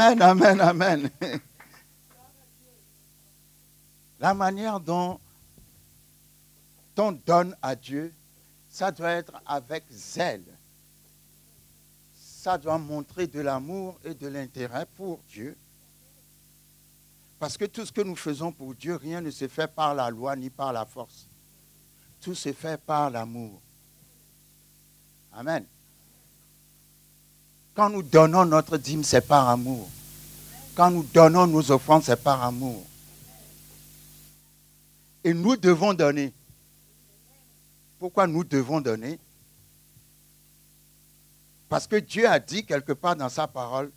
Amen, amen, amen. La manière dont on donne à Dieu, ça doit être avec zèle. Ça doit montrer de l'amour et de l'intérêt pour Dieu. Parce que tout ce que nous faisons pour Dieu, rien ne se fait par la loi ni par la force. Tout se fait par l'amour. Amen. Quand nous donnons notre dîme, c'est par amour. Quand nous donnons nos offrandes, c'est par amour. Et nous devons donner. Pourquoi nous devons donner? Parce que Dieu a dit quelque part dans sa parole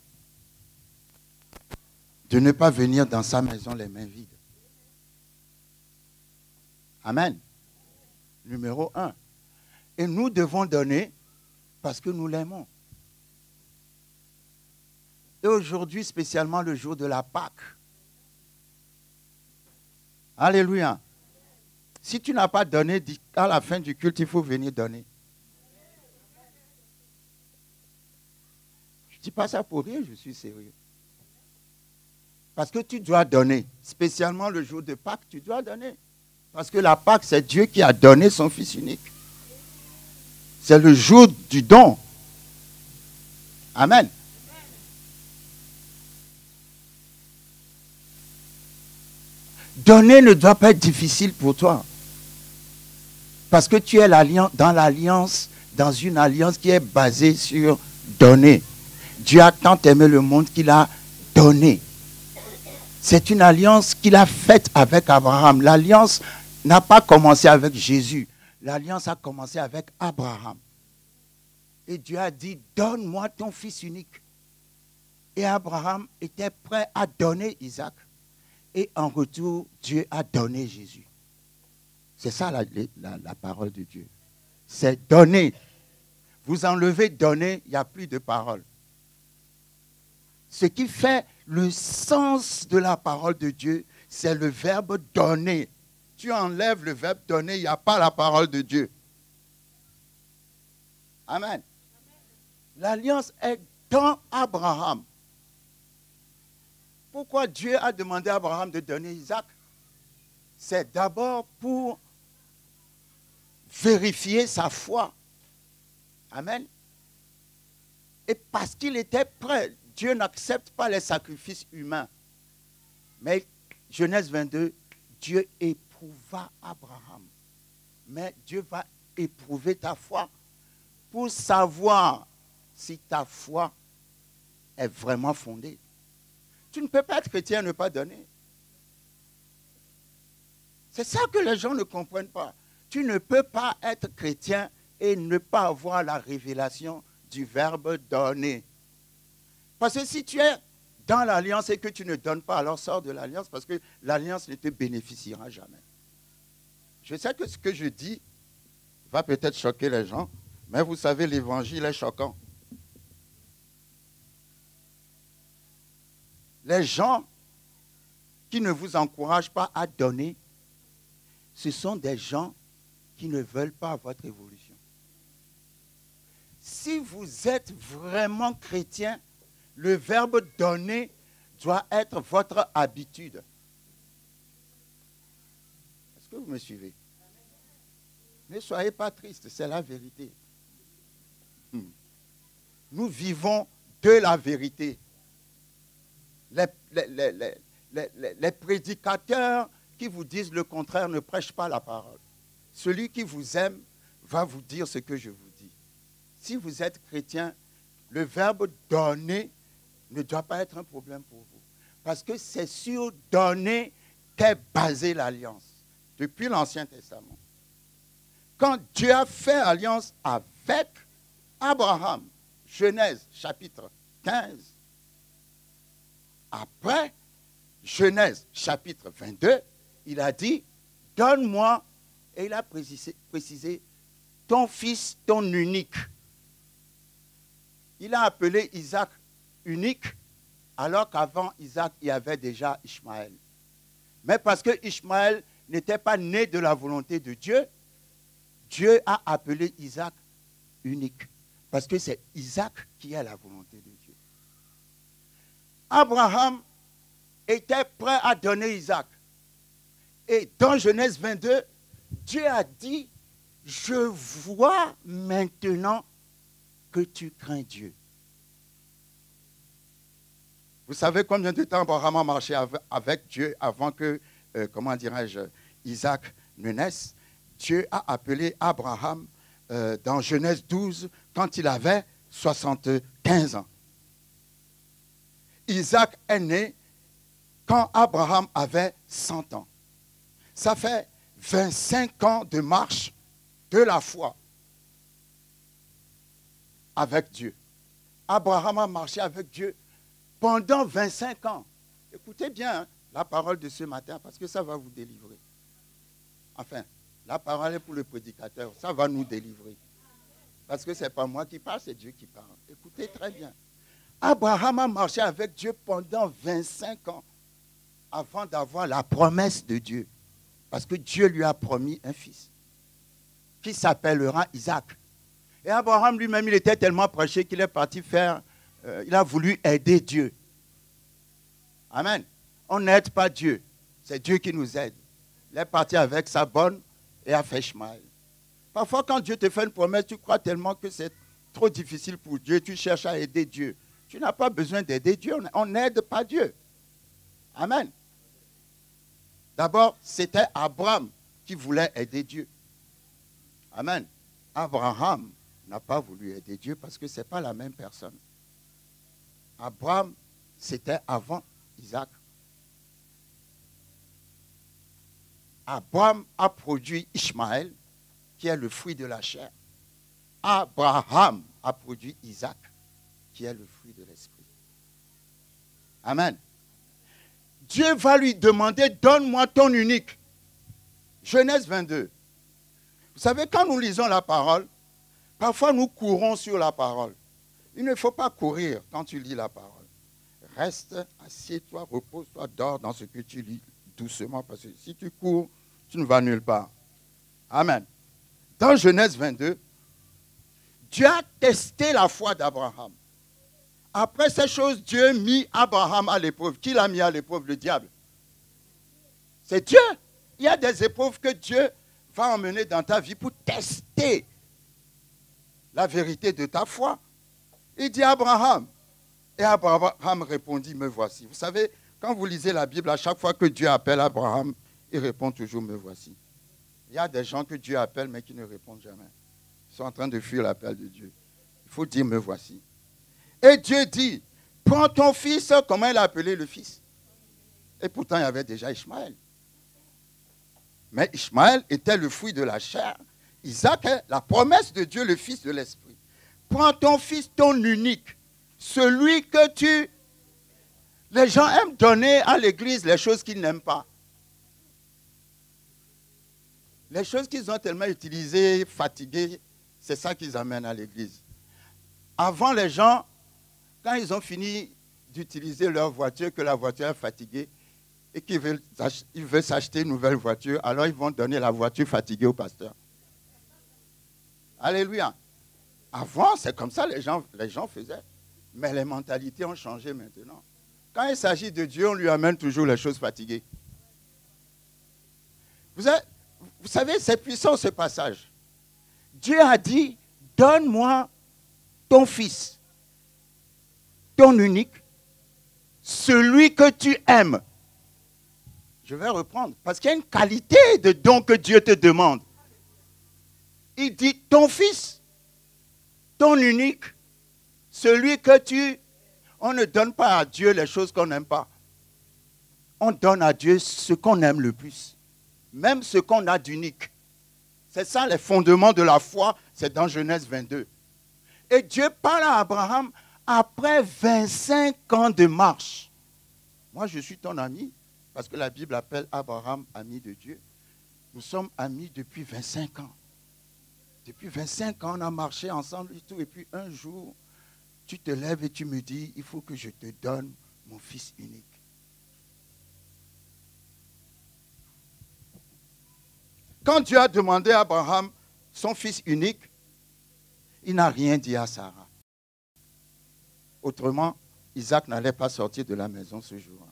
de ne pas venir dans sa maison les mains vides. Amen. Numéro 1. Et nous devons donner parce que nous l'aimons. Et aujourd'hui, spécialement le jour de la Pâque. Alléluia. Si tu n'as pas donné, à la fin du culte, il faut venir donner. Je ne dis pas ça pour rire, je suis sérieux. Parce que tu dois donner. Spécialement le jour de Pâques, tu dois donner. Parce que la Pâque, c'est Dieu qui a donné son Fils unique. C'est le jour du don. Amen. Donner ne doit pas être difficile pour toi. Parce que tu es dans une alliance qui est basée sur donner. Dieu a tant aimé le monde qu'il a donné. C'est une alliance qu'il a faite avec Abraham. L'alliance n'a pas commencé avec Jésus. L'alliance a commencé avec Abraham. Et Dieu a dit, donne-moi ton fils unique. Et Abraham était prêt à donner Isaac. Et en retour, Dieu a donné Jésus. C'est ça la parole de Dieu. C'est donner. Vous enlevez donner, il n'y a plus de parole. Ce qui fait le sens de la parole de Dieu, c'est le verbe donner. Tu enlèves le verbe donner, il n'y a pas la parole de Dieu. Amen. L'alliance est dans Abraham. Pourquoi Dieu a demandé à Abraham de donner Isaac? C'est d'abord pour vérifier sa foi. Amen. Et parce qu'il était prêt, Dieu n'accepte pas les sacrifices humains. Mais Genèse 22, Dieu éprouva Abraham. Mais Dieu va éprouver ta foi pour savoir si ta foi est vraiment fondée. Tu ne peux pas être chrétien et ne pas donner. C'est ça que les gens ne comprennent pas. Tu ne peux pas être chrétien et ne pas avoir la révélation du verbe donner. Parce que si tu es dans l'alliance et que tu ne donnes pas, alors sors de l'alliance parce que l'alliance ne te bénéficiera jamais. Je sais que ce que je dis va peut-être choquer les gens, mais vous savez, l'évangile est choquant. Les gens qui ne vous encouragent pas à donner, ce sont des gens qui ne veulent pas votre évolution. Si vous êtes vraiment chrétien, le verbe donner doit être votre habitude. Est-ce que vous me suivez? Ne soyez pas tristes, c'est la vérité. Nous vivons de la vérité. Les prédicateurs qui vous disent le contraire ne prêchent pas la parole. Celui qui vous aime va vous dire ce que je vous dis. Si vous êtes chrétien, le verbe donner ne doit pas être un problème pour vous. Parce que c'est sur donner qu'est basée l'alliance. Depuis l'Ancien Testament. Quand Dieu a fait alliance avec Abraham, Genèse chapitre 15, après Genèse chapitre 22, il a dit, donne-moi, et il a précisé, ton fils, ton unique. Il a appelé Isaac unique, alors qu'avant Isaac, il y avait déjà Ishmaël. Mais parce que Ishmaël n'était pas né de la volonté de Dieu, Dieu a appelé Isaac unique. Parce que c'est Isaac qui est la volonté de Dieu. Abraham était prêt à donner Isaac. Et dans Genèse 22, Dieu a dit, je vois maintenant que tu crains Dieu. Vous savez combien de temps Abraham a marché avec Dieu avant que, comment dirais-je, Isaac ne naisse? Dieu a appelé Abraham dans Genèse 12 quand il avait 75 ans. Isaac est né quand Abraham avait 100 ans. Ça fait 25 ans de marche de la foi avec Dieu. Abraham a marché avec Dieu pendant 25 ans. Écoutez bien la parole de ce matin parce que ça va vous délivrer. Enfin, la parole est pour le prédicateur, ça va nous délivrer. Parce que ce n'est pas moi qui parle, c'est Dieu qui parle. Écoutez très bien. Abraham a marché avec Dieu pendant 25 ans avant d'avoir la promesse de Dieu. Parce que Dieu lui a promis un fils qui s'appellera Isaac. Et Abraham lui-même, il était tellement prêché qu'il est parti faire, il a voulu aider Dieu. Amen. On n'aide pas Dieu, c'est Dieu qui nous aide. Il est parti avec sa bonne et a fait Ishmaël. Parfois, quand Dieu te fait une promesse, tu crois tellement que c'est trop difficile pour Dieu, tu cherches à aider Dieu. Tu n'as pas besoin d'aider Dieu, on n'aide pas Dieu. Amen. D'abord, c'était Abraham qui voulait aider Dieu. Amen. Abraham n'a pas voulu aider Dieu parce que ce n'est pas la même personne. Abraham, c'était avant Isaac. Abraham a produit Ishmaël, qui est le fruit de la chair. Abraham a produit Isaac, qui est le fruit de l'esprit. Amen. Dieu va lui demander, donne-moi ton unique. Genèse 22. Vous savez, quand nous lisons la parole, parfois nous courons sur la parole. Il ne faut pas courir quand tu lis la parole. Reste, assieds-toi, repose-toi, dors dans ce que tu lis doucement, parce que si tu cours, tu ne vas nulle part. Amen. Dans Genèse 22, Dieu a testé la foi d'Abraham. Après ces choses, Dieu mit Abraham à l'épreuve. Qui l'a mis à l'épreuve? Le diable. C'est Dieu. Il y a des épreuves que Dieu va emmener dans ta vie pour tester la vérité de ta foi. Il dit à Abraham. Et Abraham répondit, me voici. Vous savez, quand vous lisez la Bible, à chaque fois que Dieu appelle Abraham, il répond toujours, me voici. Il y a des gens que Dieu appelle, mais qui ne répondent jamais. Ils sont en train de fuir l'appel de Dieu. Il faut dire, me voici. Et Dieu dit, prends ton fils, comment il a appelé le fils? Et pourtant, il y avait déjà Ishmaël. Mais Ishmaël était le fruit de la chair. Isaac est la promesse de Dieu, le fils de l'esprit. Prends ton fils, ton unique, celui que tu... Les gens aiment donner à l'église les choses qu'ils n'aiment pas. Les choses qu'ils ont tellement utilisées, fatiguées, c'est ça qu'ils amènent à l'église. Avant, les gens, quand ils ont fini d'utiliser leur voiture, que la voiture est fatiguée, et qu'ils veulent s'acheter une nouvelle voiture, alors ils vont donner la voiture fatiguée au pasteur. Alléluia. Avant, c'est comme ça les gens faisaient. Mais les mentalités ont changé maintenant. Quand il s'agit de Dieu, on lui amène toujours les choses fatiguées. Vous savez, c'est puissant ce passage. Dieu a dit, donne-moi ton fils, ton unique, celui que tu aimes. Je vais reprendre, parce qu'il y a une qualité de don que Dieu te demande. Il dit, ton fils, ton unique, celui que tu... On ne donne pas à Dieu les choses qu'on n'aime pas. On donne à Dieu ce qu'on aime le plus. Même ce qu'on a d'unique. C'est ça les fondements de la foi, c'est dans Genèse 22. Et Dieu parle à Abraham après 25 ans de marche. Moi, je suis ton ami, parce que la Bible appelle Abraham ami de Dieu. Nous sommes amis depuis 25 ans. Depuis 25 ans, on a marché ensemble et tout. Et puis un jour, tu te lèves et tu me dis, il faut que je te donne mon fils unique. Quand Dieu a demandé à Abraham son fils unique, il n'a rien dit à Sarah. Autrement, Isaac n'allait pas sortir de la maison ce jour.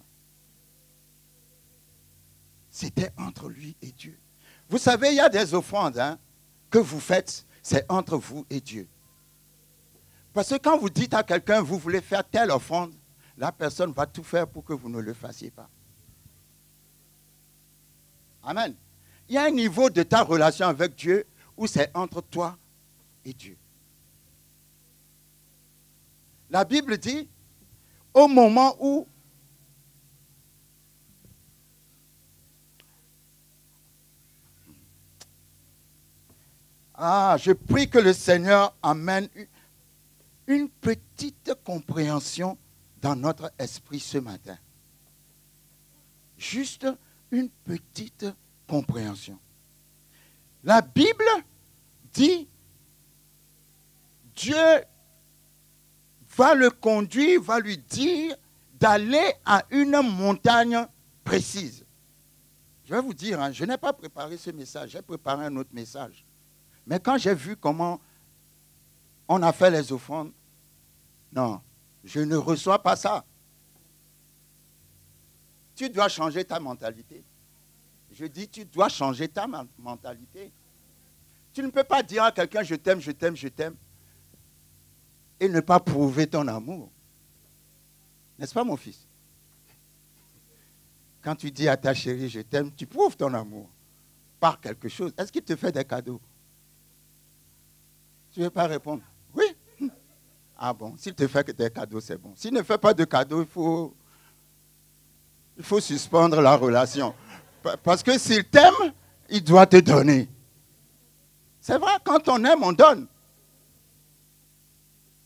C'était entre lui et Dieu. Vous savez, il y a des offrandes que vous faites, c'est entre vous et Dieu. Parce que quand vous dites à quelqu'un, vous voulez faire telle offrande, la personne va tout faire pour que vous ne le fassiez pas. Amen. Il y a un niveau de ta relation avec Dieu où c'est entre toi et Dieu. La Bible dit, au moment où je prie que le Seigneur amène une petite compréhension dans notre esprit ce matin. Juste une petite compréhension. La Bible dit, Dieu va le conduire, va lui dire d'aller à une montagne précise. Je vais vous dire, je n'ai pas préparé ce message, j'ai préparé un autre message. Mais quand j'ai vu comment on a fait les offrandes, non, je ne reçois pas ça. Tu dois changer ta mentalité. Je dis, tu dois changer ta mentalité. Tu ne peux pas dire à quelqu'un, je t'aime, je t'aime, je t'aime, et ne pas prouver ton amour. N'est-ce pas, mon fils? Quand tu dis à ta chérie, je t'aime, tu prouves ton amour par quelque chose. Est-ce qu'il te fait des cadeaux? Tu ne veux pas répondre? Oui. Ah bon, s'il te fait des cadeaux, c'est bon. S'il ne fait pas de cadeaux, il faut suspendre la relation. Parce que s'il t'aime, il doit te donner. C'est vrai, quand on aime, on donne.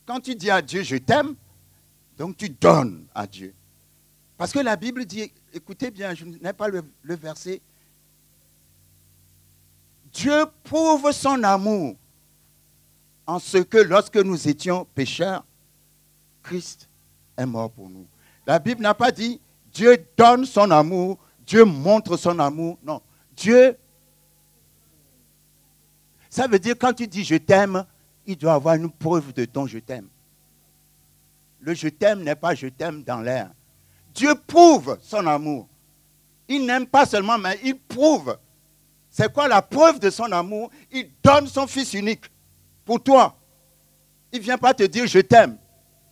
Quand tu dis à Dieu, je t'aime, donc tu donnes à Dieu. Parce que la Bible dit, écoutez bien, je n'ai pas le verset. Dieu prouve son amour en ce que lorsque nous étions pécheurs, Christ est mort pour nous. La Bible n'a pas dit, Dieu donne son amour, Dieu montre son amour. Non, Dieu, ça veut dire quand tu dis je t'aime, il doit avoir une preuve de ton je t'aime. Le je t'aime n'est pas je t'aime dans l'air. Dieu prouve son amour. Il n'aime pas seulement, mais il prouve. C'est quoi la preuve de son amour? Il donne son fils unique pour toi. Il ne vient pas te dire je t'aime.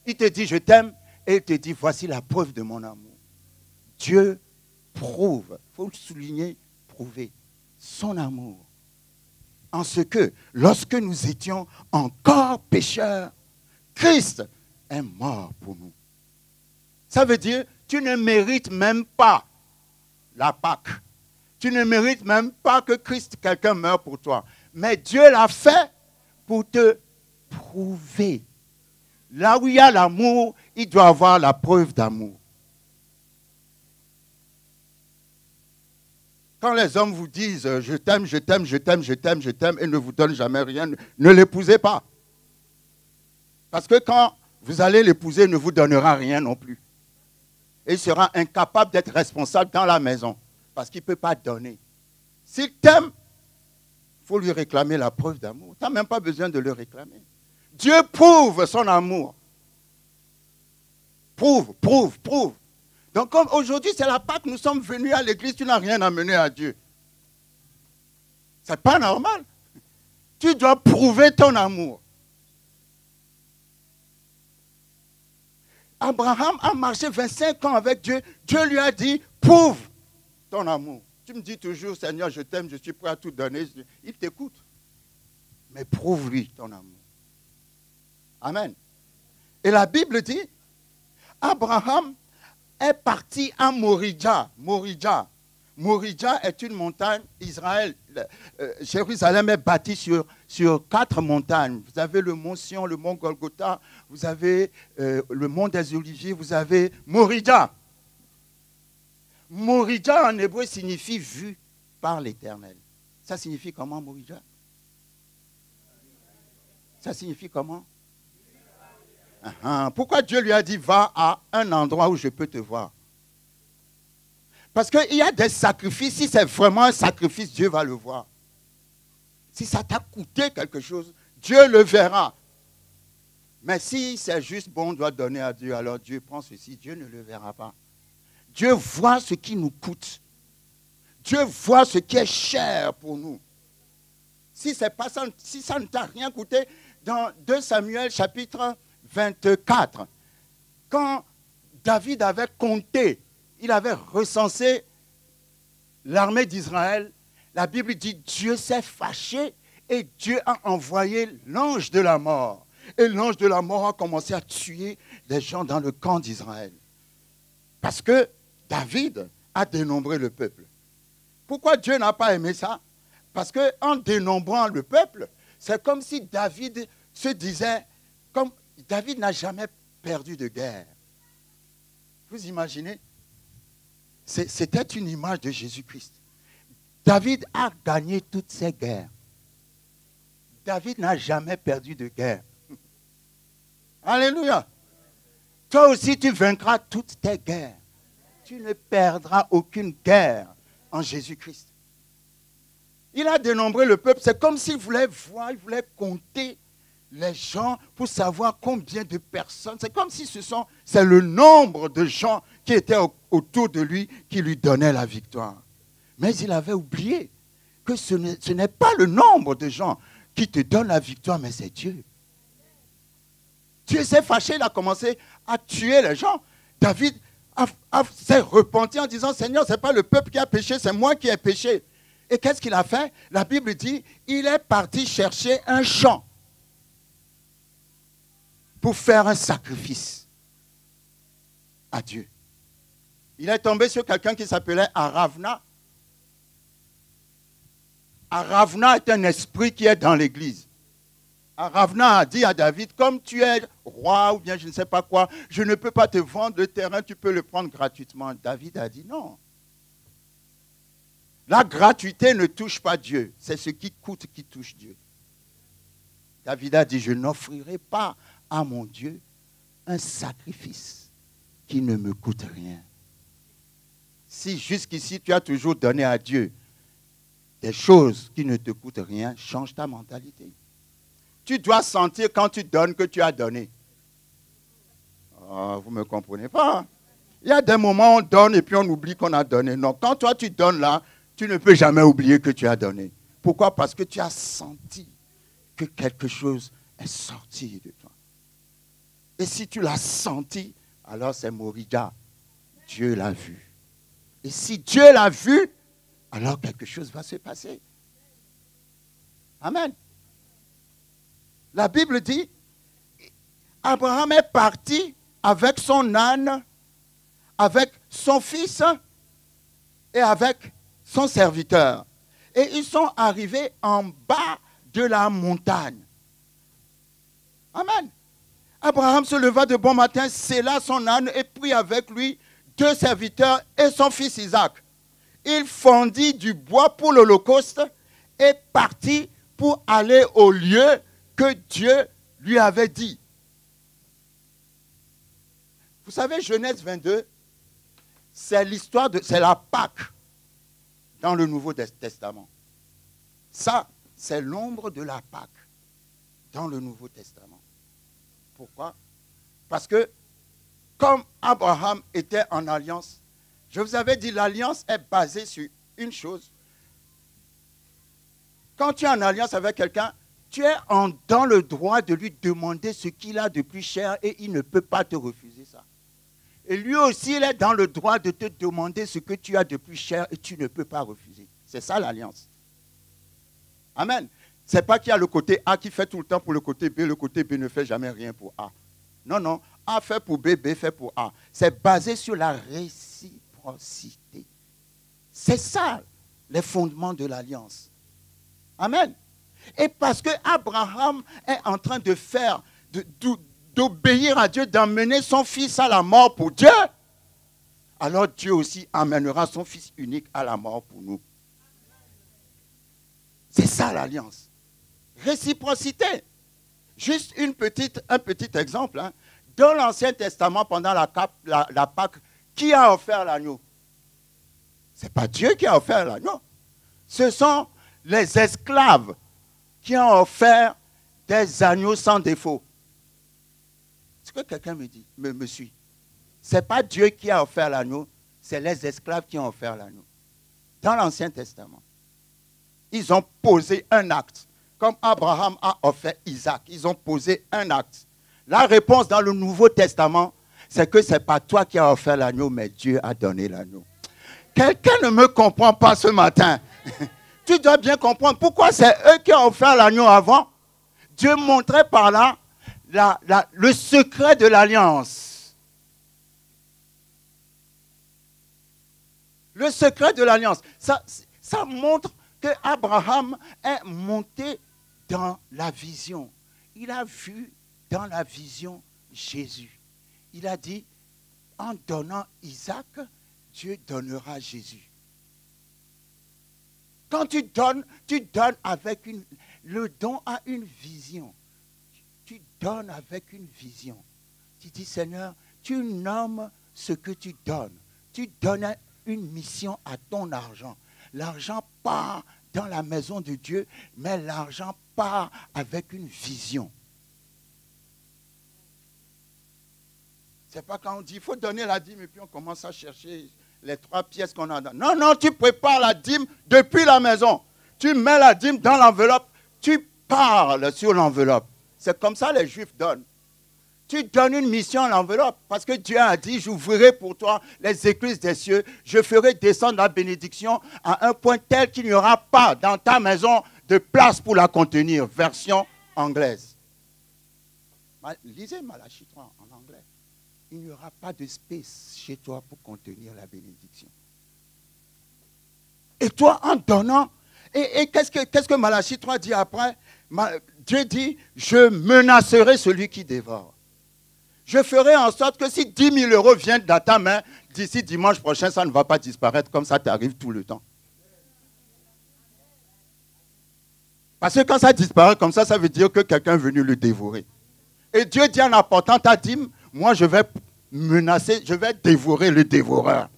Il te dit je t'aime et il te dit voici la preuve de mon amour. Dieu prouve, il faut le souligner, prouver son amour. En ce que, lorsque nous étions encore pécheurs, Christ est mort pour nous. Ça veut dire, tu ne mérites même pas la Pâque. Tu ne mérites même pas que Christ, quelqu'un meure pour toi. Mais Dieu l'a fait pour te prouver. Là où il y a l'amour, il doit avoir la preuve d'amour. Quand les hommes vous disent « je t'aime, je t'aime, je t'aime, je t'aime, je t'aime » et ne vous donnent jamais rien, ne l'épousez pas. Parce que quand vous allez l'épouser, il ne vous donnera rien non plus. Et il sera incapable d'être responsable dans la maison parce qu'il ne peut pas donner. S'il t'aime, il faut lui réclamer la preuve d'amour. Tu n'as même pas besoin de le réclamer. Dieu prouve son amour. Prouve, prouve, prouve. Donc, comme aujourd'hui, c'est la Pâque, nous sommes venus à l'église, tu n'as rien amené à Dieu. Ce n'est pas normal. Tu dois prouver ton amour. Abraham a marché 25 ans avec Dieu. Dieu lui a dit, prouve ton amour. Tu me dis toujours, Seigneur, je t'aime, je suis prêt à tout donner. Il t'écoute. Mais prouve-lui ton amour. Amen. Et la Bible dit, Abraham est parti à Moridja. Moridja est une montagne. Israël, Jérusalem est bâtie sur 4 montagnes. Vous avez le mont Sion, le mont Golgotha, vous avez le mont des Oliviers, vous avez Moridja. Moridja en hébreu signifie vu par l'Éternel. Ça signifie comment Moridja? Ça signifie comment? Pourquoi Dieu lui a dit, va à un endroit où je peux te voir? Parce qu'il y a des sacrifices, si c'est vraiment un sacrifice, Dieu va le voir. Si ça t'a coûté quelque chose, Dieu le verra. Mais si c'est juste bon, on doit donner à Dieu, alors Dieu prend ceci, Dieu ne le verra pas. Dieu voit ce qui nous coûte. Dieu voit ce qui est cher pour nous. Si ça ne t'a rien coûté, dans 2 Samuel chapitre 24, quand David avait compté, il avait recensé l'armée d'Israël, la Bible dit Dieu s'est fâché et Dieu a envoyé l'ange de la mort. Et l'ange de la mort a commencé à tuer des gens dans le camp d'Israël. Parce que David a dénombré le peuple. Pourquoi Dieu n'a pas aimé ça? Parce qu'en dénombrant le peuple, c'est comme si David se disait, comme David n'a jamais perdu de guerre. Vous imaginez? C'était une image de Jésus-Christ. David a gagné toutes ses guerres. David n'a jamais perdu de guerre. Alléluia. Toi aussi, tu vaincras toutes tes guerres. Tu ne perdras aucune guerre en Jésus-Christ. Il a dénombré le peuple. C'est comme s'il voulait voir, il voulait compter les gens pour savoir combien de personnes. C'est comme si c'est le nombre de gens qui étaient autour de lui qui lui donnaient la victoire. Mais il avait oublié que ce n'est pas le nombre de gens qui te donne la victoire, mais c'est Dieu. Dieu s'est fâché, il a commencé à tuer les gens. David s'est repenti en disant, Seigneur, ce n'est pas le peuple qui a péché, c'est moi qui ai péché. Et qu'est-ce qu'il a fait? La Bible dit, il est parti chercher un champ pour faire un sacrifice à Dieu. Il est tombé sur quelqu'un qui s'appelait Aravna. Aravna est un esprit qui est dans l'église. Aravna a dit à David, comme tu es roi ou bien je ne sais pas quoi, je ne peux pas te vendre le terrain, tu peux le prendre gratuitement. David a dit non. La gratuité ne touche pas Dieu, c'est ce qui coûte qui touche Dieu. David a dit, je n'offrirai pas à mon Dieu un sacrifice qui ne me coûte rien. Si jusqu'ici tu as toujours donné à Dieu des choses qui ne te coûtent rien, change ta mentalité. Tu dois sentir quand tu donnes que tu as donné. Oh, vous ne me comprenez pas. Il y a des moments où on donne et puis on oublie qu'on a donné. Non, quand toi tu donnes là, tu ne peux jamais oublier que tu as donné. Pourquoi? Parce que tu as senti que quelque chose est sorti de toi. Et si tu l'as senti, alors c'est Morija. Dieu l'a vu. Et si Dieu l'a vu, alors quelque chose va se passer. Amen. La Bible dit, Abraham est parti avec son âne, avec son fils et avec son serviteur. Et ils sont arrivés en bas de la montagne. Amen. Abraham se leva de bon matin, sella son âne et prit avec lui 2 serviteurs et son fils Isaac. Il fondit du bois pour l'Holocauste et partit pour aller au lieu que Dieu lui avait dit. Vous savez, Genèse 22, c'est l'histoire c'est la Pâque dans le Nouveau Testament. Ça, c'est l'ombre de la Pâque dans le Nouveau Testament. Pourquoi? Parce que comme Abraham était en alliance, je vous avais dit, l'alliance est basée sur une chose. Quand tu es en alliance avec quelqu'un, tu es dans le droit de lui demander ce qu'il a de plus cher et il ne peut pas te refuser ça. Et lui aussi, il est dans le droit de te demander ce que tu as de plus cher et tu ne peux pas refuser. C'est ça l'alliance. Amen. Ce n'est pas qu'il y a le côté A qui fait tout le temps pour le côté B ne fait jamais rien pour A. Non, non. A fait pour B, B fait pour A. C'est basé sur la réciprocité. C'est ça, les fondements de l'alliance. Amen. Et parce que Abraham est en train de faire, d'obéir à Dieu, d'emmener son fils à la mort pour Dieu, alors Dieu aussi amènera son fils unique à la mort pour nous. C'est ça l'alliance. Réciprocité. Juste un petit exemple. Hein. Dans l'Ancien Testament, pendant la Pâque, qui a offert l'agneau? Ce n'est pas Dieu qui a offert l'agneau. Ce sont les esclaves qui ont offert des agneaux sans défaut. Est-ce que quelqu'un me dit, me suit? Ce n'est pas Dieu qui a offert l'agneau, c'est les esclaves qui ont offert l'agneau. Dans l'Ancien Testament, ils ont posé un acte. Comme Abraham a offert Isaac, ils ont posé un acte. La réponse dans le Nouveau Testament, c'est que ce n'est pas toi qui as offert l'agneau, mais Dieu a donné l'agneau. Quelqu'un ne me comprend pas ce matin. Tu dois bien comprendre pourquoi c'est eux qui ont offert l'agneau avant. Dieu montrait par là le secret de l'alliance. Le secret de l'alliance. Ça montre que Abraham est monté dans la vision. Il a vu dans la vision Jésus. Il a dit, en donnant Isaac, Dieu donnera Jésus. Quand tu donnes avec le don a une vision. Tu donnes avec une vision. Tu dis, Seigneur, tu nommes ce que tu donnes. Tu donnes une mission à ton argent. L'argent part dans la maison de Dieu, mais l'argent part avec une vision. C'est pas quand on dit, il faut donner la dîme et puis on commence à chercher les 3 pièces qu'on a. Non, non, tu prépares la dîme depuis la maison. Tu mets la dîme dans l'enveloppe, tu parles sur l'enveloppe. C'est comme ça les Juifs donnent. Tu donnes une mission à l'enveloppe parce que Dieu a dit, j'ouvrirai pour toi les écluses des cieux, je ferai descendre la bénédiction à un point tel qu'il n'y aura pas dans ta maison de place pour la contenir. Version anglaise. Lisez Malachie 3 en anglais. Il n'y aura pas de space chez toi pour contenir la bénédiction. Et toi, en donnant, et qu'est-ce que Malachie 3 dit après? Dieu dit, je menacerai celui qui dévore. Je ferai en sorte que si 10 000 euros viennent dans ta main, d'ici dimanche prochain, ça ne va pas disparaître comme ça t'arrive tout le temps. Parce que quand ça disparaît comme ça veut dire que quelqu'un est venu le dévorer. Et Dieu dit en apportant ta dîme, moi je vais menacer, je vais dévorer le dévoreur.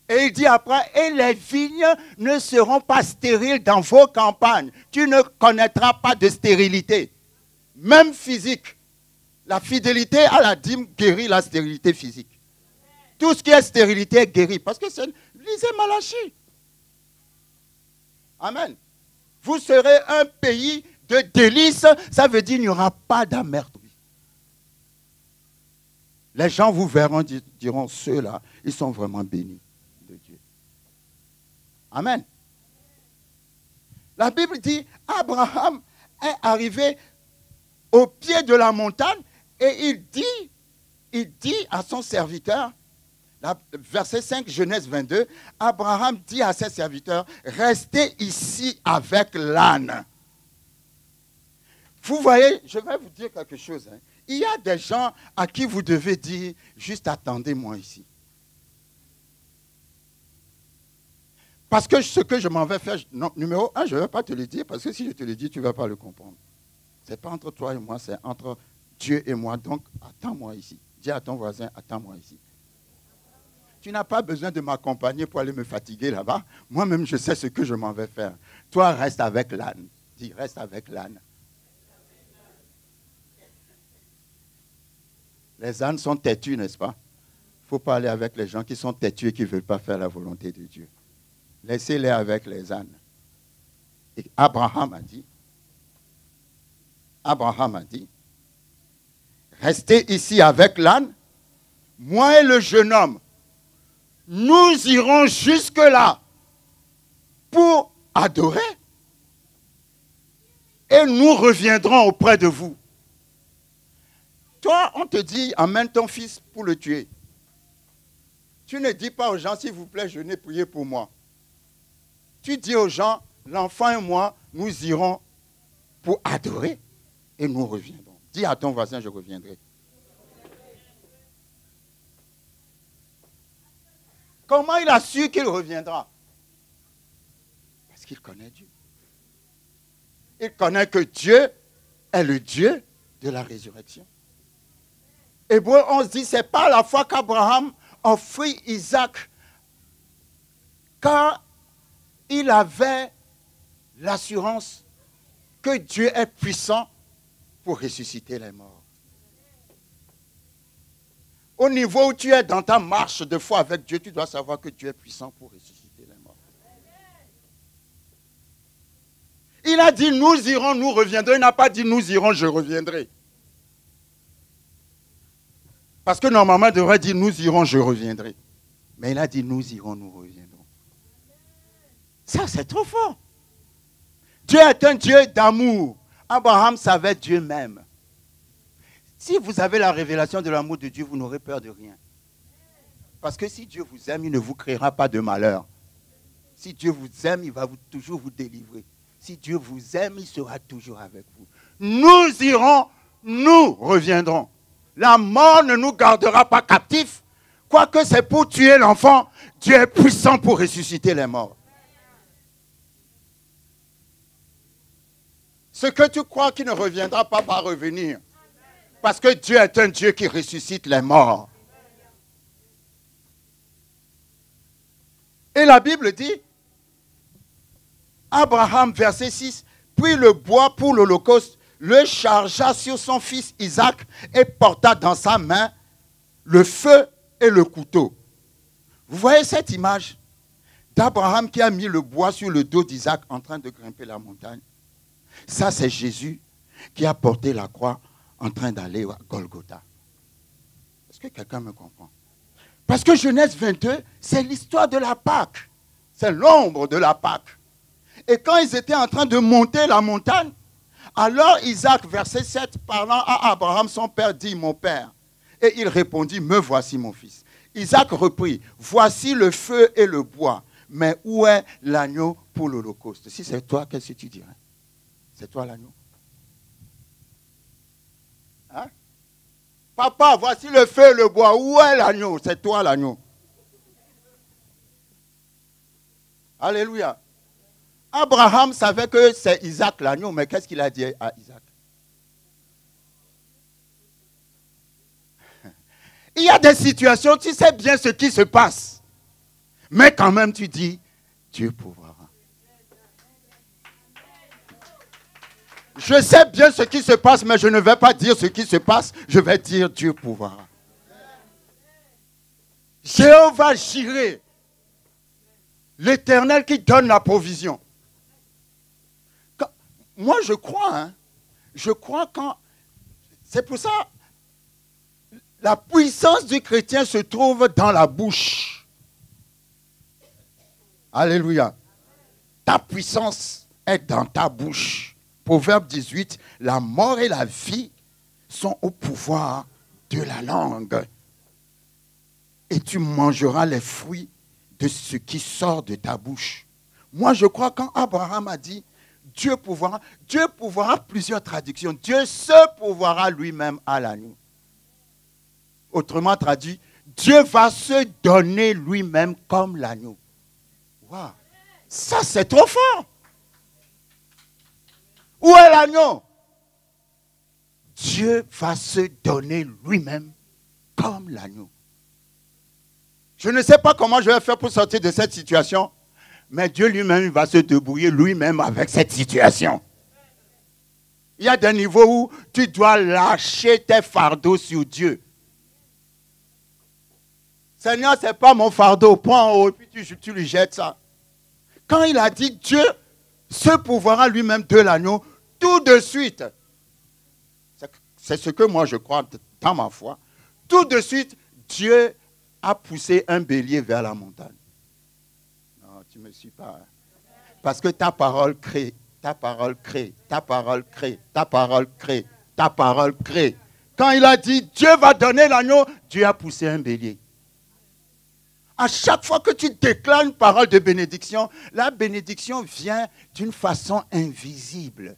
Et il dit après, et les vignes ne seront pas stériles dans vos campagnes. Tu ne connaîtras pas de stérilité, même physique. La fidélité à la dîme guérit la stérilité physique. Tout ce qui est stérilité est guéri. Parce que c'est... Lisez Malachie. Amen. Vous serez un pays de délices. Ça veut dire qu'il n'y aura pas d'amertume. Les gens vous verront, diront, ceux-là, ils sont vraiment bénis de Dieu. Amen. La Bible dit, Abraham est arrivé au pied de la montagne et il dit à son serviteur, verset 5, Genèse 22, Abraham dit à ses serviteurs, restez ici avec l'âne. Vous voyez, je vais vous dire quelque chose. Hein. Il y a des gens à qui vous devez dire, juste attendez-moi ici. Parce que ce que je m'en vais faire, non, numéro 1, je ne vais pas te le dire, parce que si je te le dis, tu ne vas pas le comprendre. Ce n'est pas entre toi et moi, c'est entre Dieu et moi. Donc, attends-moi ici. Dis à ton voisin, attends-moi ici. Tu n'as pas besoin de m'accompagner pour aller me fatiguer là-bas. Moi-même, je sais ce que je m'en vais faire. Toi, reste avec l'âne. Dis, reste avec l'âne. Les ânes sont têtus, n'est-ce pas? Il ne faut pas aller avec les gens qui sont têtus et qui ne veulent pas faire la volonté de Dieu. Laissez-les avec les ânes. Et Abraham a dit, restez ici avec l'âne, moi et le jeune homme, nous irons jusque-là pour adorer et nous reviendrons auprès de vous. Toi, on te dit, amène ton fils pour le tuer. Tu ne dis pas aux gens, s'il vous plaît, jeûnez, priez pour moi. Tu dis aux gens, l'enfant et moi, nous irons pour adorer et nous reviendrons. Dis à ton voisin, je reviendrai. Comment il a su qu'il reviendra? Parce qu'il connaît Dieu. Il connaît que Dieu est le Dieu de la résurrection. Hébreux 11 dit, c'est pas la fois qu'Abraham offrit Isaac, car il avait l'assurance que Dieu est puissant pour ressusciter les morts. Au niveau où tu es dans ta marche de foi avec Dieu, tu dois savoir que Dieu est puissant pour ressusciter les morts. Il a dit, nous irons, nous reviendrons. Il n'a pas dit, nous irons, je reviendrai. Parce que normalement, il devrait dire, nous irons, je reviendrai. Mais il a dit, nous irons, nous reviendrons. Ça, c'est trop fort. Dieu est un Dieu d'amour. Abraham savait Dieu même. Si vous avez la révélation de l'amour de Dieu, vous n'aurez peur de rien. Parce que si Dieu vous aime, il ne vous créera pas de malheur. Si Dieu vous aime, il va toujours vous délivrer. Si Dieu vous aime, il sera toujours avec vous. Nous irons, nous reviendrons. La mort ne nous gardera pas captifs. Quoique c'est pour tuer l'enfant, Dieu est puissant pour ressusciter les morts. Ce que tu crois qu'il ne reviendra pas va revenir. Parce que Dieu est un Dieu qui ressuscite les morts. Et la Bible dit, Abraham, verset 6, puis le bois pour l'Holocauste, le chargea sur son fils Isaac et porta dans sa main le feu et le couteau. Vous voyez cette image d'Abraham qui a mis le bois sur le dos d'Isaac en train de grimper la montagne. Ça, c'est Jésus qui a porté la croix en train d'aller à Golgotha. Est-ce que quelqu'un me comprend? Parce que Genèse 22, c'est l'histoire de la Pâque. C'est l'ombre de la Pâque. Et quand ils étaient en train de monter la montagne, alors Isaac, verset 7, parlant à Abraham, son père, dit, mon père. Et il répondit, me voici mon fils. Isaac reprit, voici le feu et le bois, mais où est l'agneau pour l'Holocauste? Si c'est toi, qu'est-ce que tu dirais? C'est toi l'agneau. Hein? Papa, voici le feu et le bois, où est l'agneau? C'est toi l'agneau. Alléluia. Abraham savait que c'est Isaac l'agneau, mais qu'est-ce qu'il a dit à Isaac? Il y a des situations, tu sais bien ce qui se passe. Mais quand même, tu dis, Dieu pourra. Je sais bien ce qui se passe, mais je ne vais pas dire ce qui se passe. Je vais dire, Dieu pourra. Jéhovah Jireh, l'Éternel qui donne la provision. Moi, je crois, je crois quand... C'est pour ça, la puissance du chrétien se trouve dans la bouche. Alléluia. Ta puissance est dans ta bouche. Proverbe 18, la mort et la vie sont au pouvoir de la langue. Et tu mangeras les fruits de ce qui sort de ta bouche. Moi, je crois quand Abraham a dit, Dieu pourvoira plusieurs traductions. Dieu se pourvoira lui-même à l'agneau. Autrement traduit, Dieu va se donner lui-même comme l'agneau. Wow. Ça, c'est trop fort. Où est l'agneau? Dieu va se donner lui-même comme l'agneau. Je ne sais pas comment je vais faire pour sortir de cette situation, mais Dieu lui-même va se débrouiller lui-même avec cette situation. Il y a des niveaux où tu dois lâcher tes fardeaux sur Dieu. Seigneur, ce n'est pas mon fardeau, prends en haut, puis tu lui jettes ça. Quand il a dit Dieu se pourvoira lui-même de l'agneau, tout de suite, c'est ce que moi je crois dans ma foi, tout de suite, Dieu a poussé un bélier vers la montagne. Non, tu ne me suis pas. Parce que ta parole crée, ta parole crée, ta parole crée, ta parole crée, ta parole crée. Quand il a dit Dieu va donner l'agneau, Dieu a poussé un bélier. À chaque fois que tu déclares une parole de bénédiction, la bénédiction vient d'une façon invisible.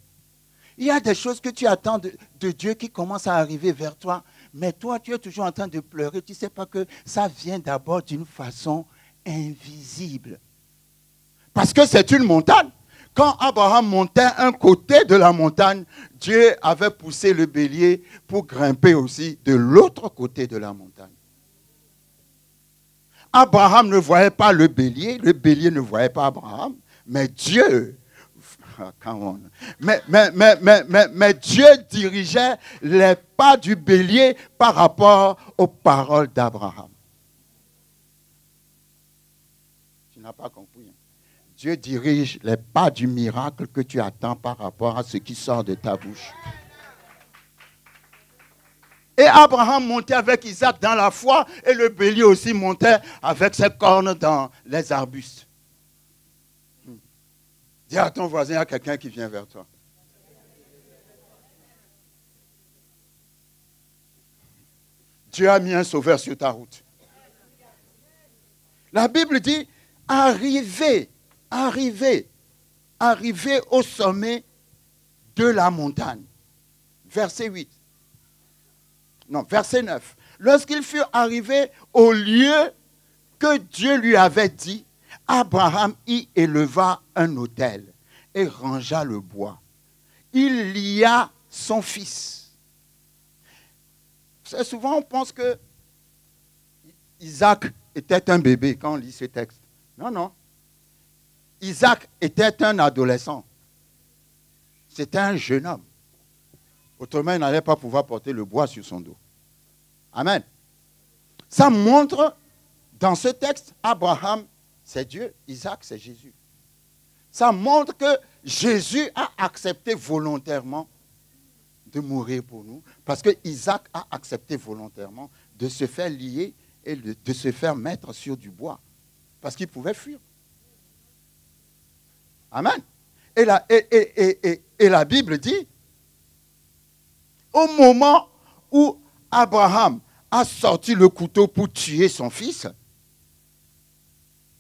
Il y a des choses que tu attends de Dieu qui commencent à arriver vers toi, mais toi, tu es toujours en train de pleurer. Tu ne sais pas que ça vient d'abord d'une façon invisible. Parce que c'est une montagne. Quand Abraham montait un côté de la montagne, Dieu avait poussé le bélier pour grimper aussi de l'autre côté de la montagne. Abraham ne voyait pas le bélier ne voyait pas Abraham, mais Dieu, Come on. Mais Dieu dirigeait les pas du bélier par rapport aux paroles d'Abraham. Tu n'as pas compris. Dieu dirige les pas du miracle que tu attends par rapport à ce qui sort de ta bouche. Et Abraham montait avec Isaac dans la foi et le bélier aussi montait avec ses cornes dans les arbustes. Dis à ton voisin, il y a quelqu'un qui vient vers toi. Dieu a mis un sauveur sur ta route. La Bible dit, arrivez au sommet de la montagne. Verset 8. Non, verset 9. Lorsqu'ils furent arrivés au lieu que Dieu lui avait dit, Abraham y éleva un autel et rangea le bois. Il lia son fils. Souvent, on pense que Isaac était un bébé quand on lit ce texte. Non, non. Isaac était un adolescent. C'était un jeune homme. Autrement, il n'allait pas pouvoir porter le bois sur son dos. Amen. Ça montre, dans ce texte, Abraham, c'est Dieu, Isaac, c'est Jésus. Ça montre que Jésus a accepté volontairement de mourir pour nous, parce que Isaac a accepté volontairement de se faire lier et de se faire mettre sur du bois, parce qu'il pouvait fuir. Amen. Et la Bible dit, au moment où Abraham a sorti le couteau pour tuer son fils,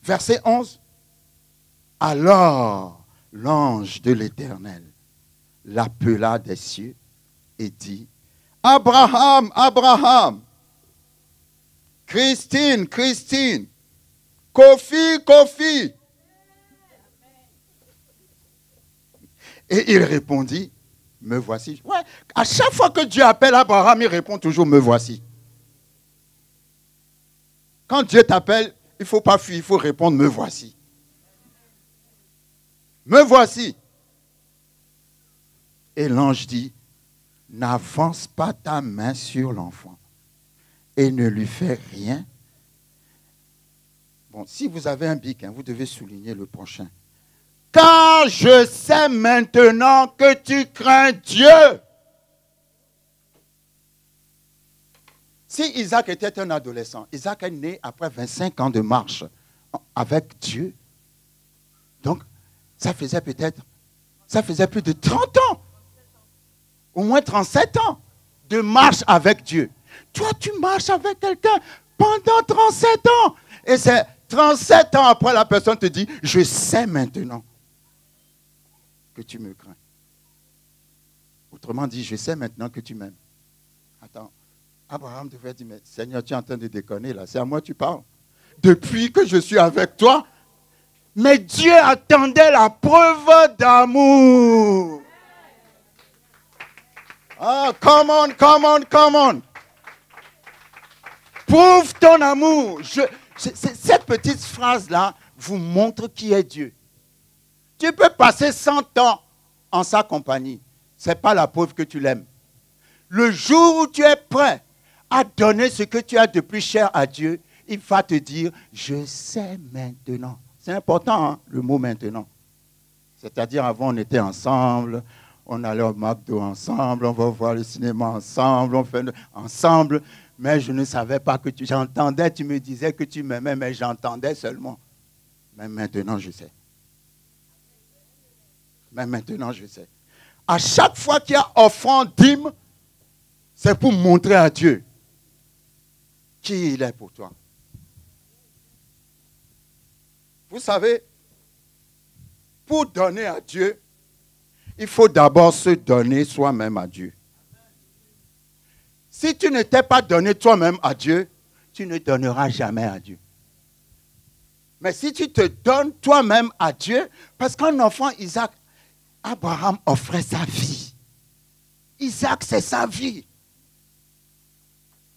verset 11, alors l'ange de l'Éternel l'appela des cieux et dit, Abraham, Abraham, Christine, Christine, Kofi, Kofi. Et il répondit, me voici. Ouais, à chaque fois que Dieu appelle Abraham, il répond toujours, me voici. Quand Dieu t'appelle, il ne faut pas fuir, il faut répondre, me voici. Me voici. Et l'ange dit, n'avance pas ta main sur l'enfant et ne lui fais rien. Bon, si vous avez un bic, vous devez souligner le prochain. Car je sais maintenant que tu crains Dieu. Si Isaac était un adolescent, Isaac est né après 25 ans de marche avec Dieu. Donc, ça faisait plus de 30 ans. Au moins 37 ans de marche avec Dieu. Toi, tu marches avec quelqu'un pendant 37 ans. Et c'est 37 ans après, la personne te dit, je sais maintenant que tu me crains. Autrement dit, je sais maintenant que tu m'aimes. Attends, Abraham devait dire, mais Seigneur, tu es en train de déconner là, c'est à moi que tu parles. Depuis que je suis avec toi, mais Dieu attendait la preuve d'amour. Ah, come on, come on, come on. Prouve ton amour. Cette petite phrase-là vous montre qui est Dieu. Tu peux passer 100 ans en sa compagnie. Ce n'est pas la preuve que tu l'aimes. Le jour où tu es prêt à donner ce que tu as de plus cher à Dieu, il va te dire, je sais maintenant. C'est important, hein, le mot maintenant. C'est-à-dire, avant, on était ensemble, on allait au McDo ensemble, on va voir le cinéma ensemble, on fait ensemble, mais je ne savais pas que j'entendais, tu me disais que tu m'aimais, mais j'entendais seulement. Mais maintenant, je sais. Mais maintenant, je sais. À chaque fois qu'il y a offrande, dîme, c'est pour montrer à Dieu qui il est pour toi. Vous savez, pour donner à Dieu, il faut d'abord se donner soi-même à Dieu. Si tu ne t'es pas donné toi-même à Dieu, tu ne donneras jamais à Dieu. Mais si tu te donnes toi-même à Dieu, parce qu'un enfant, Isaac, Abraham offrait sa vie. Isaac, c'est sa vie.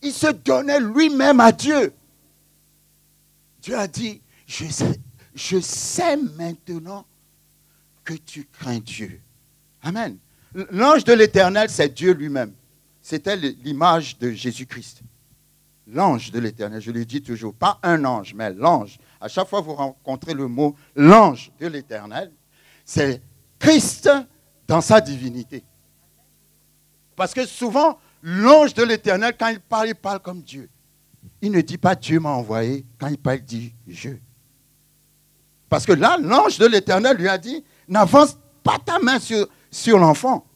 Il se donnait lui-même à Dieu. Dieu a dit, je sais maintenant que que tu crains Dieu. Amen. L'ange de l'Éternel, c'est Dieu lui-même. C'était l'image de Jésus-Christ. L'ange de l'Éternel, je le dis toujours, pas un ange, mais l'ange. À chaque fois que vous rencontrez le mot l'ange de l'Éternel, c'est Christ dans sa divinité. Parce que souvent, l'ange de l'Éternel, quand il parle comme Dieu. Il ne dit pas Dieu m'a envoyé, quand il parle, il dit je. Parce que là, l'ange de l'Éternel lui a dit, n'avance pas ta main sur l'enfant.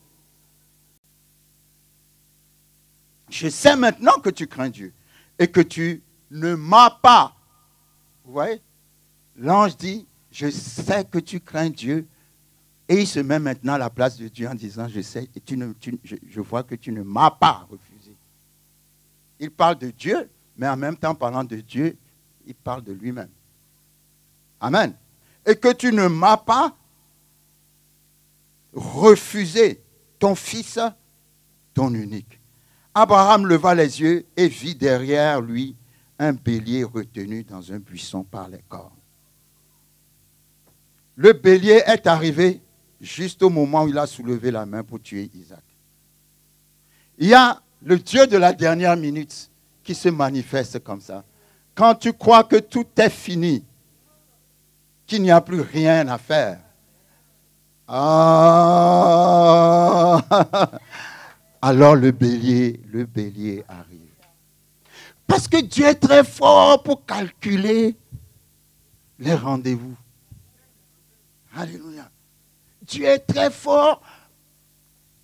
Je sais maintenant que tu crains Dieu et que tu ne m'as pas. Vous voyez? L'ange dit, je sais que tu crains Dieu. Et il se met maintenant à la place de Dieu en disant, je sais, et je vois que tu ne m'as pas refusé. Il parle de Dieu, mais en même temps, parlant de Dieu, il parle de lui-même. Amen. Et que tu ne m'as pas refusé ton fils, ton unique. Abraham leva les yeux et vit derrière lui un bélier retenu dans un buisson par les cornes. Le bélier est arrivé juste au moment où il a soulevé la main pour tuer Isaac. Il y a le Dieu de la dernière minute qui se manifeste comme ça. Quand tu crois que tout est fini, qu'il n'y a plus rien à faire. Alors le bélier arrive. Parce que Dieu est très fort pour calculer les rendez-vous. Alléluia. Dieu est très fort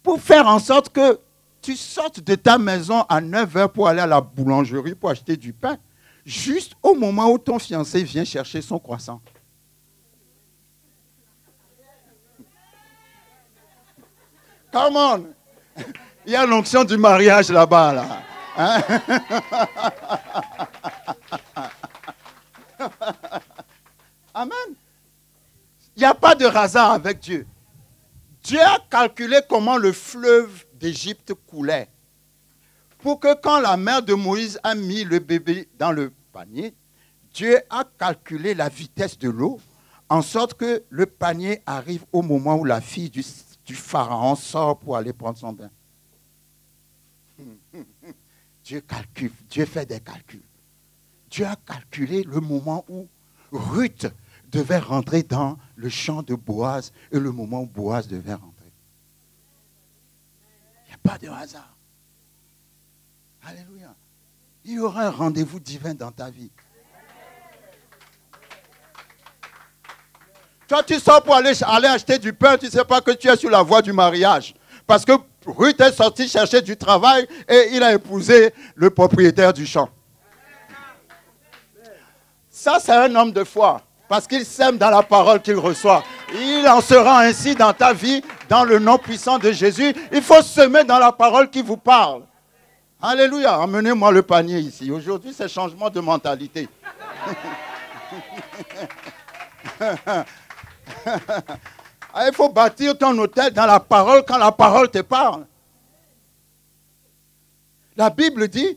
pour faire en sorte que tu sortes de ta maison à 9h pour aller à la boulangerie pour acheter du pain, juste au moment où ton fiancé vient chercher son croissant. Come on! Il y a l'onction du mariage là-bas, là. Hein? Amen. Il n'y a pas de hasard avec Dieu. Dieu a calculé comment le fleuve d'Égypte coulait. Pour que quand la mère de Moïse a mis le bébé dans le panier, Dieu a calculé la vitesse de l'eau, en sorte que le panier arrive au moment où la fille du pharaon sort pour aller prendre son bain. Dieu calcule, Dieu fait des calculs. Dieu a calculé le moment où Ruth devait rentrer dans le champ de Boaz et le moment où Boaz devait rentrer. Il n'y a pas de hasard. Alléluia. Il y aura un rendez-vous divin dans ta vie. Toi, tu sors pour aller acheter du pain, tu ne sais pas que tu es sur la voie du mariage. Parce que Ruth est sortie chercher du travail et il a épousé le propriétaire du champ. Ça, c'est un homme de foi. Parce qu'il sème dans la parole qu'il reçoit. Il en sera ainsi dans ta vie, dans le nom puissant de Jésus. Il faut semer dans la parole qui vous parle. Alléluia. Emmenez-moi le panier ici. Aujourd'hui, c'est changement de mentalité. Il faut bâtir ton hôtel dans la parole quand la parole te parle. La Bible dit,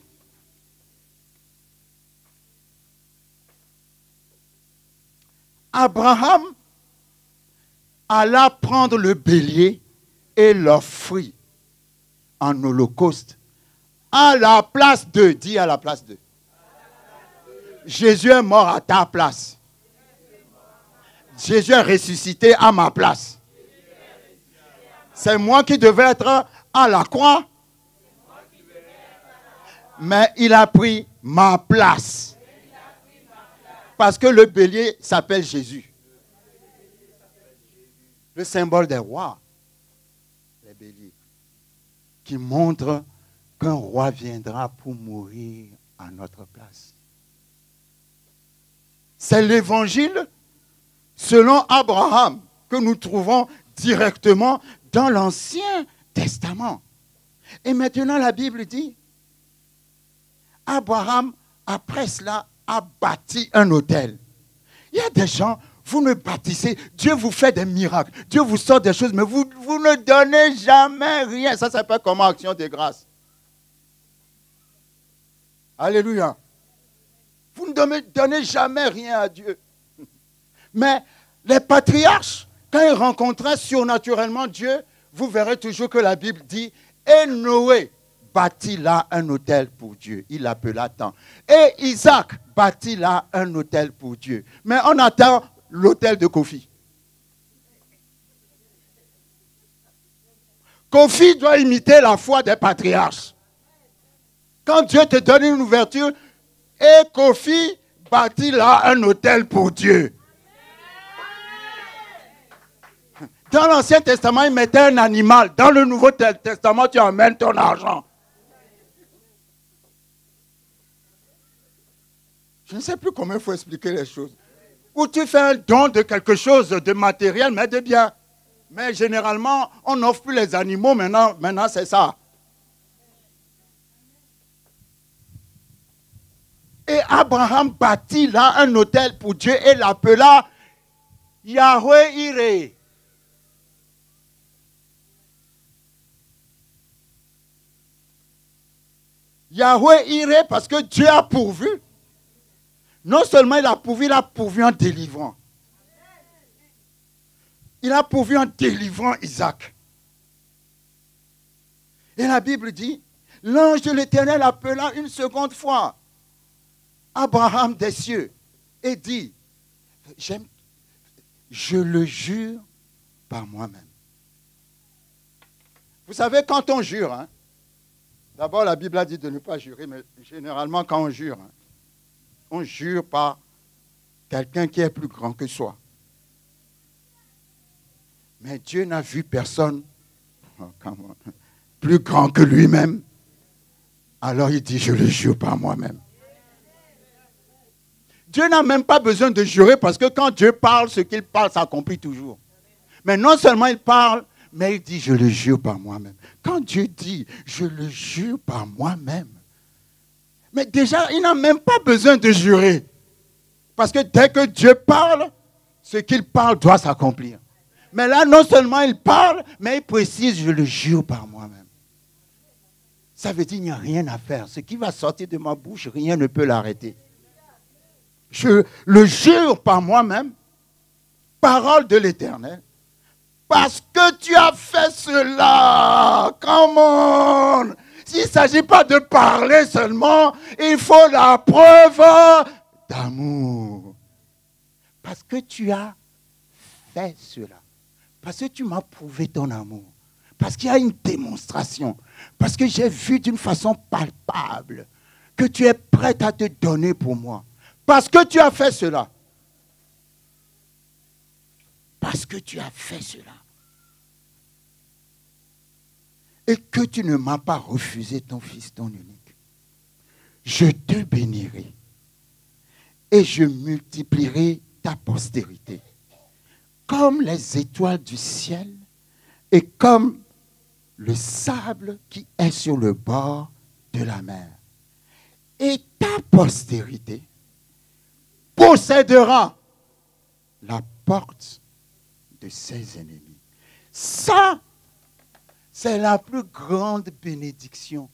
Abraham alla prendre le bélier et l'offrit en holocauste à la place d'eux. Dis à la place d'eux. Jésus est mort à ta place. Jésus est ressuscité à ma place. C'est moi qui devais être à la croix. Mais il a pris ma place. Parce que le bélier s'appelle Jésus. Le symbole des rois. Les béliers. Qui montre qu'un roi viendra pour mourir à notre place. C'est l'évangile selon Abraham que nous trouvons directement dans l'Ancien Testament. Et maintenant la Bible dit, Abraham, après cela, a bâti un autel. Il y a des gens, vous ne bâtissez, Dieu vous fait des miracles, Dieu vous sort des choses, mais vous ne donnez jamais rien. Ça s'appelle comment action de grâce. Alléluia. Vous ne donnez jamais rien à Dieu. Mais les patriarches, quand il rencontrait surnaturellement Dieu, vous verrez toujours que la Bible dit, et Noé bâtit là un autel pour Dieu. Il l'appela tant. Et Isaac bâtit là un autel pour Dieu. Mais on attend l'autel de Kofi. Kofi doit imiter la foi des patriarches. Quand Dieu te donne une ouverture, et Kofi bâtit là un autel pour Dieu. Dans l'Ancien Testament, il mettait un animal. Dans le Nouveau Testament, tu emmènes ton argent. Je ne sais plus comment il faut expliquer les choses. Ou tu fais un don de quelque chose de matériel, mais de bien. Mais généralement, on n'offre plus les animaux, maintenant c'est ça. Et Abraham bâtit là un autel pour Dieu et l'appela Yahweh Iré. Yahweh Iré parce que Dieu a pourvu. Non seulement il a pourvu en délivrant. Il a pourvu en délivrant Isaac. Et la Bible dit, l'ange de l'Éternel appela une seconde fois Abraham des cieux et dit, je le jure par moi-même. Vous savez, quand on jure, hein, d'abord la Bible a dit de ne pas jurer, mais généralement quand on jure par quelqu'un qui est plus grand que soi. Mais Dieu n'a vu personne plus grand que lui-même. Alors il dit, je le jure par moi-même. Dieu n'a même pas besoin de jurer parce que quand Dieu parle, ce qu'il parle s'accomplit toujours. Mais non seulement il parle, mais il dit, je le jure par moi-même. Quand Dieu dit, je le jure par moi-même, mais déjà, il n'a même pas besoin de jurer. Parce que dès que Dieu parle, ce qu'il parle doit s'accomplir. Mais là, non seulement il parle, mais il précise, je le jure par moi-même. Ça veut dire qu'il n'y a rien à faire. Ce qui va sortir de ma bouche, rien ne peut l'arrêter. Je le jure par moi-même, parole de l'Éternel, parce que tu as fait cela. Come on! S'il ne s'agit pas de parler seulement, il faut la preuve d'amour. Parce que tu as fait cela. Parce que tu m'as prouvé ton amour. Parce qu'il y a une démonstration. Parce que j'ai vu d'une façon palpable que tu es prête à te donner pour moi. Parce que tu as fait cela. Parce que tu as fait cela. Et que tu ne m'as pas refusé ton fils, ton unique. Je te bénirai. Et je multiplierai ta postérité. Comme les étoiles du ciel et comme le sable qui est sur le bord de la mer. Et ta postérité possédera la porte de ses ennemis. Ça, c'est la plus grande bénédiction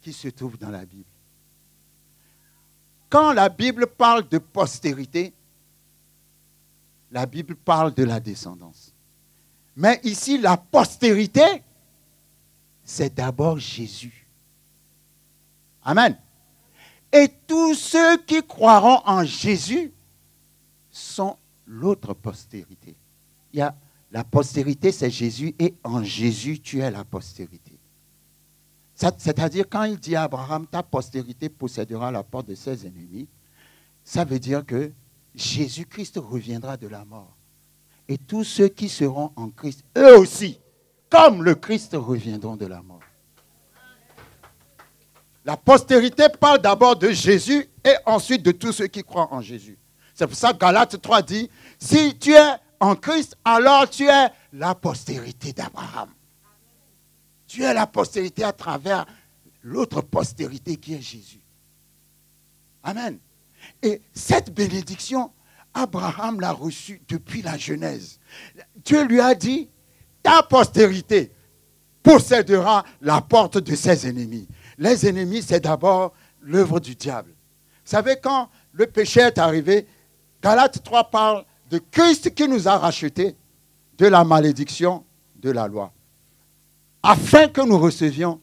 qui se trouve dans la Bible. Quand la Bible parle de postérité, la Bible parle de la descendance. Mais ici, la postérité, c'est d'abord Jésus. Amen. Et tous ceux qui croiront en Jésus sont l'autre postérité. Il y a la postérité, c'est Jésus, et en Jésus, tu es la postérité. C'est-à-dire, quand il dit à Abraham, ta postérité possédera la porte de ses ennemis, ça veut dire que Jésus-Christ reviendra de la mort. Et tous ceux qui seront en Christ, eux aussi, comme le Christ, reviendront de la mort. La postérité parle d'abord de Jésus et ensuite de tous ceux qui croient en Jésus. C'est pour ça que Galates 3 dit, si tu es en Christ, alors tu es la postérité d'Abraham. Tu es la postérité à travers l'autre postérité qui est Jésus. Amen. Et cette bénédiction, Abraham l'a reçue depuis la Genèse. Dieu lui a dit, ta postérité possédera la porte de ses ennemis. Les ennemis, c'est d'abord l'œuvre du diable. Vous savez, quand le péché est arrivé, Galates 3 parle de Christ qui nous a rachetés. de la malédiction de la loi, afin que nous recevions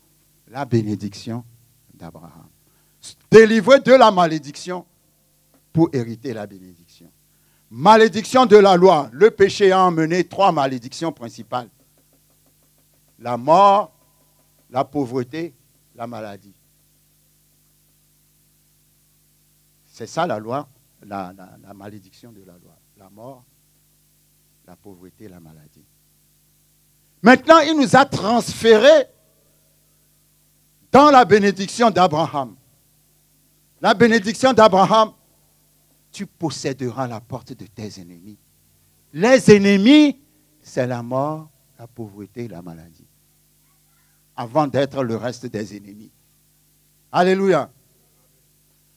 la bénédiction d'Abraham. Délivrés de la malédiction pour hériter la bénédiction. Malédiction de la loi. Le péché a emmené 3 malédictions principales. La mort, la pauvreté, la maladie. C'est ça la loi, la malédiction de la loi. La mort, la pauvreté, la maladie. Maintenant, il nous a transférés dans la bénédiction d'Abraham. La bénédiction d'Abraham, tu posséderas la porte de tes ennemis. Les ennemis, c'est la mort, la pauvreté et la maladie. Avant d'être le reste des ennemis. Alléluia.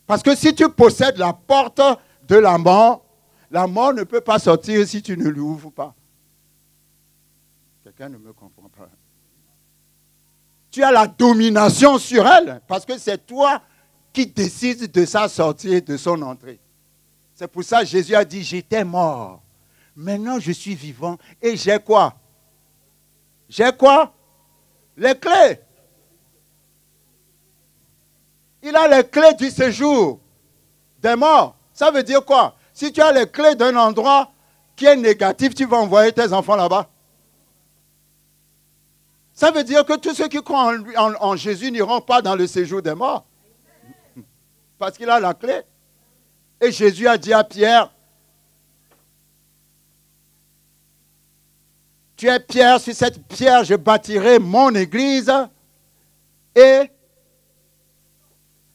Parce que si tu possèdes la porte de la mort ne peut pas sortir si tu ne l'ouvres pas. Quelqu'un ne me comprend pas. Tu as la domination sur elle, parce que c'est toi qui décides de sa sortie et de son entrée. C'est pour ça que Jésus a dit, j'étais mort. Maintenant, je suis vivant. Et j'ai quoi? J'ai quoi? Les clés. Il a les clés du séjour des morts. Ça veut dire quoi? Si tu as les clés d'un endroit qui est négatif, tu vas envoyer tes enfants là-bas. Ça veut dire que tous ceux qui croient en Jésus n'iront pas dans le séjour des morts. Parce qu'il a la clé. Et Jésus a dit à Pierre, tu es Pierre, sur cette pierre je bâtirai mon église et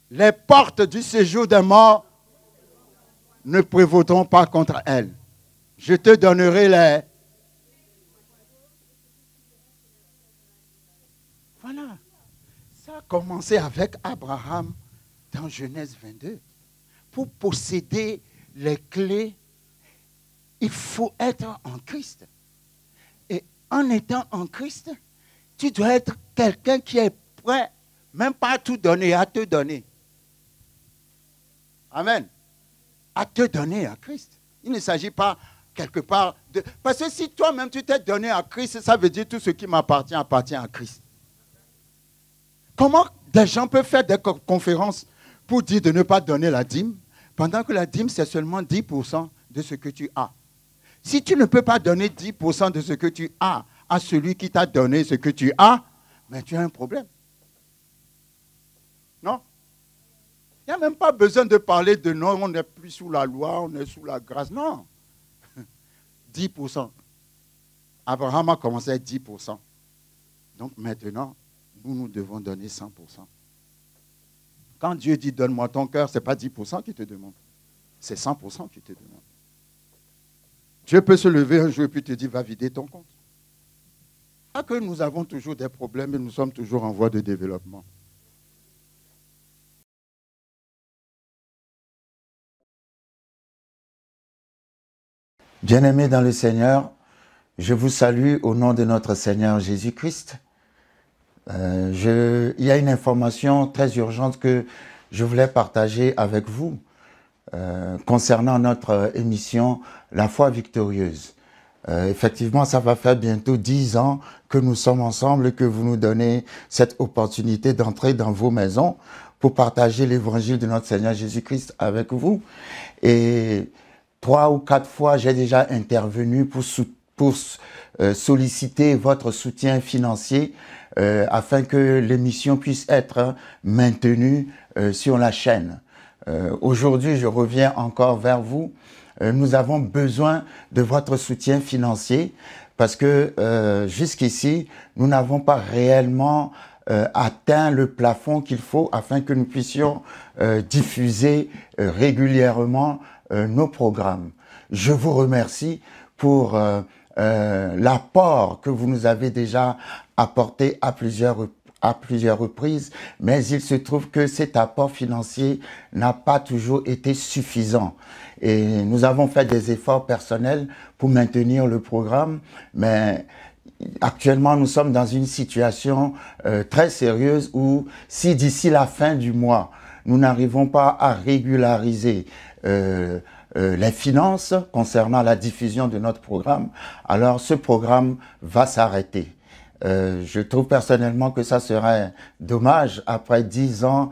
les portes du séjour des morts ne prévaudront pas contre elle. Je te donnerai les... Voilà. Ça a commencé avec Abraham dans Genèse 22. Pour posséder les clés, il faut être en Christ. Et en étant en Christ, tu dois être quelqu'un qui est prêt, même pas à tout donner, à te donner. Amen. À te donner à Christ. Il ne s'agit pas quelque part de... Parce que si toi-même tu t'es donné à Christ, ça veut dire tout ce qui m'appartient appartient à Christ. Comment des gens peuvent faire des conférences pour dire de ne pas donner la dîme, pendant que la dîme, c'est seulement 10% de ce que tu as. Si tu ne peux pas donner 10% de ce que tu as à celui qui t'a donné ce que tu as, mais tu as un problème. Non? Il n'y a même pas besoin de parler de non, on n'est plus sous la loi, on est sous la grâce. Non. 10%. Abraham a commencé à 10%. Donc maintenant, nous devons donner 100%. Quand Dieu dit donne-moi ton cœur, ce n'est pas 10% qu'il te demande. C'est 100% qu'il te demande. Dieu peut se lever un jour et puis te dire va vider ton compte. Pas que nous avons toujours des problèmes et nous sommes toujours en voie de développement. Bien-aimés dans le Seigneur, je vous salue au nom de notre Seigneur Jésus-Christ. Il y a une information très urgente que je voulais partager avec vous concernant notre émission La foi victorieuse. Effectivement, ça va faire bientôt 10 ans que nous sommes ensemble et que vous nous donnez cette opportunité d'entrer dans vos maisons pour partager l'évangile de notre Seigneur Jésus-Christ avec vous. Et 3 ou 4 fois, j'ai déjà intervenu pour solliciter votre soutien financier afin que l'émission puisse être maintenue sur la chaîne. Aujourd'hui, je reviens encore vers vous. Nous avons besoin de votre soutien financier parce que jusqu'ici, nous n'avons pas réellement atteint le plafond qu'il faut afin que nous puissions diffuser régulièrement nos programmes. Je vous remercie pour l'apport que vous nous avez déjà apporté à plusieurs reprises, mais il se trouve que cet apport financier n'a pas toujours été suffisant. Et nous avons fait des efforts personnels pour maintenir le programme, mais actuellement nous sommes dans une situation très sérieuse où si d'ici la fin du mois, nous n'arrivons pas à régulariser les finances concernant la diffusion de notre programme, alors ce programme va s'arrêter. Je trouve personnellement que ça serait dommage après 10 ans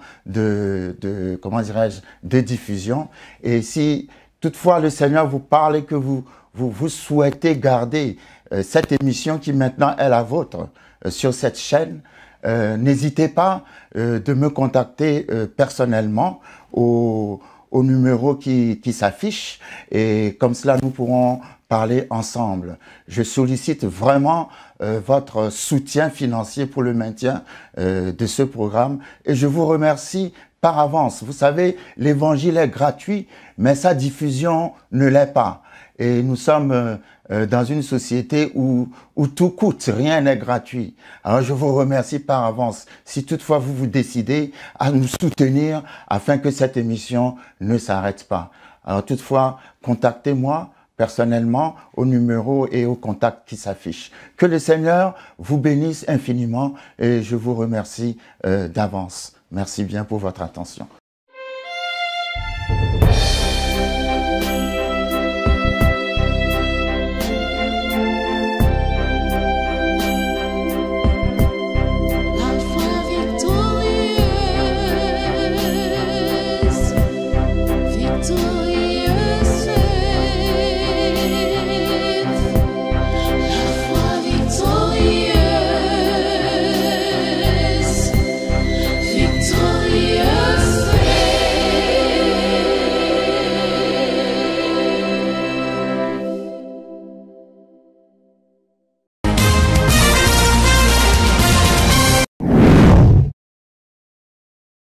comment dirais-je, de diffusion. Et si toutefois le Seigneur vous parle et que vous souhaitez garder cette émission qui maintenant est la vôtre sur cette chaîne, n'hésitez pas de me contacter personnellement au numéro qui s'affiche, et comme cela nous pourrons parler ensemble. Je sollicite vraiment votre soutien financier pour le maintien de ce programme, et je vous remercie par avance. Vous savez, l'évangile est gratuit, mais sa diffusion ne l'est pas. Et nous sommes dans une société où tout coûte, rien n'est gratuit. Alors je vous remercie par avance si toutefois vous vous décidez à nous soutenir afin que cette émission ne s'arrête pas. Alors toutefois, contactez-moi personnellement au numéro et au contact qui s'affiche. Que le Seigneur vous bénisse infiniment et je vous remercie d'avance. Merci bien pour votre attention.